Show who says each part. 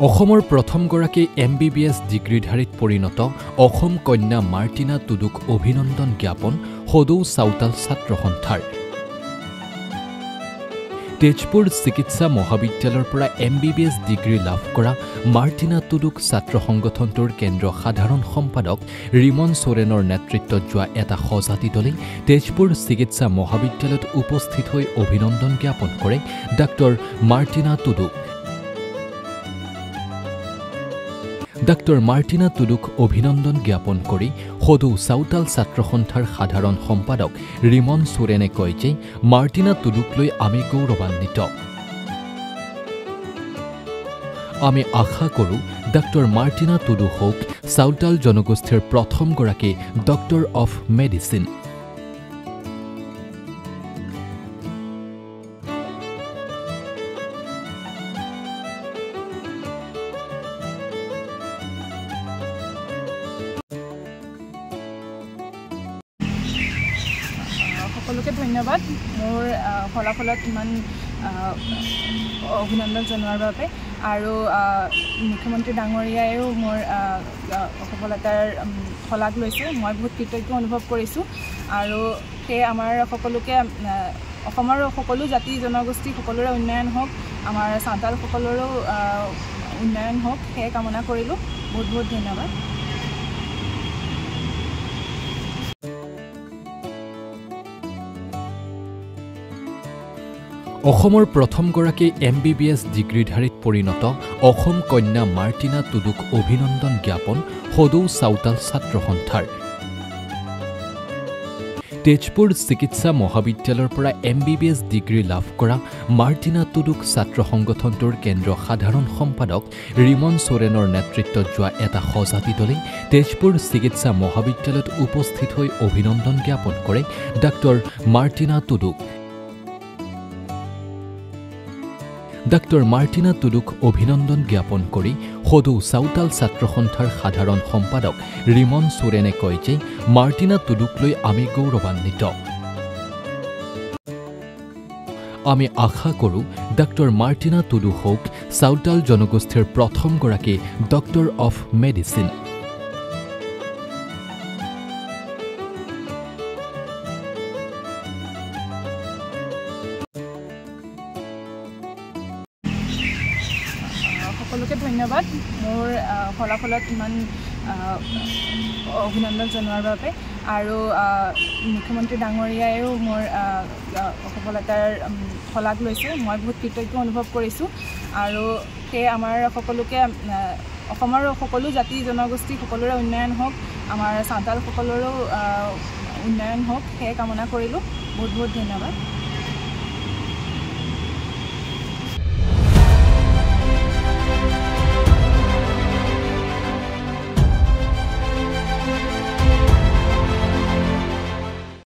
Speaker 1: অসমৰ প্ৰথমগৰাকী MBBS ডিগ্ৰীধাৰীত পৰিণত অসম কন্যা মাৰ্টিনা টুডুক অভিনন্দন জ্ঞাপন সদৌ চাওতাল ছাত্ৰ সন্থাৰ। তেজপুৰ চিকিৎসা মহাবিদ্যালয়ৰ পৰা MBBS ডিগ্ৰী লাভ কৰা মাৰ্টিনা টুডুক ছাত্ৰ সংগঠনটোৰ কেন্দ্ৰ সাধাৰণ সম্পাদক ৰিমন সোৰেনৰ নেতৃত্বত যোৱা এটা সজাতি দলে তেজপুৰ চিকিৎসা মহাবিদ্যালয়ত উপস্থিত হৈ অভিনন্দন জ্ঞাপন কৰে ডাক্তৰ মাৰ্টিনা টুডুক। ডাক্তৰ মাৰ্টিনা টুডুক অভিনন্দন জ্ঞাপন কৰি সদৌ চাওতাল ছাত্ৰ সন্থাৰ সাধাৰণ সম্পাদক ৰিমন সোৰেনে কয় যে মাৰ্টিনা টুডুক লৈ আমি গৌৰৱান্বিত। আমি আশা কৰোঁ ডাক্তৰ মাৰ্টিনা টুডু হওক চাওতাল জনগোষ্ঠীৰ প্ৰথমগৰাকী ডক্টৰ অফ মেডিচিন।
Speaker 2: সকলোকে ধন্যবাদ মোৰ ফলাফলত ইমান অভিনন্দন জনোৱাৰ বাবে আৰু মুখ্যমন্ত্ৰী ডাঙৰীয়ায়ো মোৰ সফলতাৰ শলাগ লৈছে। মই বহুত কৃতজ্ঞ অনুভৱ কৰিছোঁ আৰু সেই আমাৰ সকলোকে অসমৰ সকলো জাতি জনগোষ্ঠী সকলোৰে উন্নয়ন হওক, আমাৰ চাওতাল সকলৰো উন্নয়ন হওক সেই কামনা কৰিলোঁ। বহুত বহুত ধন্যবাদ।
Speaker 1: অসমৰ প্ৰথমগৰাকী MBBS ডিগ্ৰীধাৰীত পৰিণত অসম কন্যা মাৰ্টিনা টুডুক অভিনন্দন জ্ঞাপন সদৌ চাওতাল ছাত্ৰ সন্থাৰ। তেজপুৰ চিকিৎসা মহাবিদ্যালয়ৰ পৰা MBBS ডিগ্ৰী লাভ কৰা মাৰ্টিনা টুডুক ছাত্ৰ সংগঠনটোৰ কেন্দ্ৰ সাধাৰণ সম্পাদক ৰিমন সোৰেনৰ নেতৃত্বত যোৱা এটা সজাতি দলে তেজপুৰ চিকিৎসা মহাবিদ্যালয়ত উপস্থিত হৈ অভিনন্দন জ্ঞাপন কৰে ডাক্তৰ মাৰ্টিনা টুডুক। ডাক্তৰ মাৰ্টিনা টুডুক অভিনন্দন জ্ঞাপন কৰি সদৌ চাওতাল ছাত্ৰ সন্থাৰ সাধাৰণ সম্পাদক ৰিমন সোৰেনে কয় যে মাৰ্টিনা টুডুক লৈ আমি গৌৰৱান্বিত। আমি আশা কৰোঁ ডাক্তৰ মাৰ্টিনা টুডু হওক চাওতাল জনগোষ্ঠীৰ প্ৰথমগৰাকী ডক্টৰ অফ মেডিচিন।
Speaker 2: সকলোকে ধন্যবাদ মোৰ ফলাফলত ইমান অভিনন্দন জনোৱাৰ বাবে আৰু মুখ্যমন্ত্ৰী ডাঙৰীয়ায়ো মোৰ সফলতাৰ শলাগ লৈছে। মই বহুত কৃতজ্ঞ অনুভৱ কৰিছোঁ আৰু সেই আমাৰ সকলোকে অসমৰ সকলো জাতি জনগোষ্ঠী সকলোৰে উন্নয়ন হওক, আমাৰ চাওতাল সকলৰো উন্নয়ন হওক সেই কামনা কৰিলোঁ। বহুত বহুত ধন্যবাদ।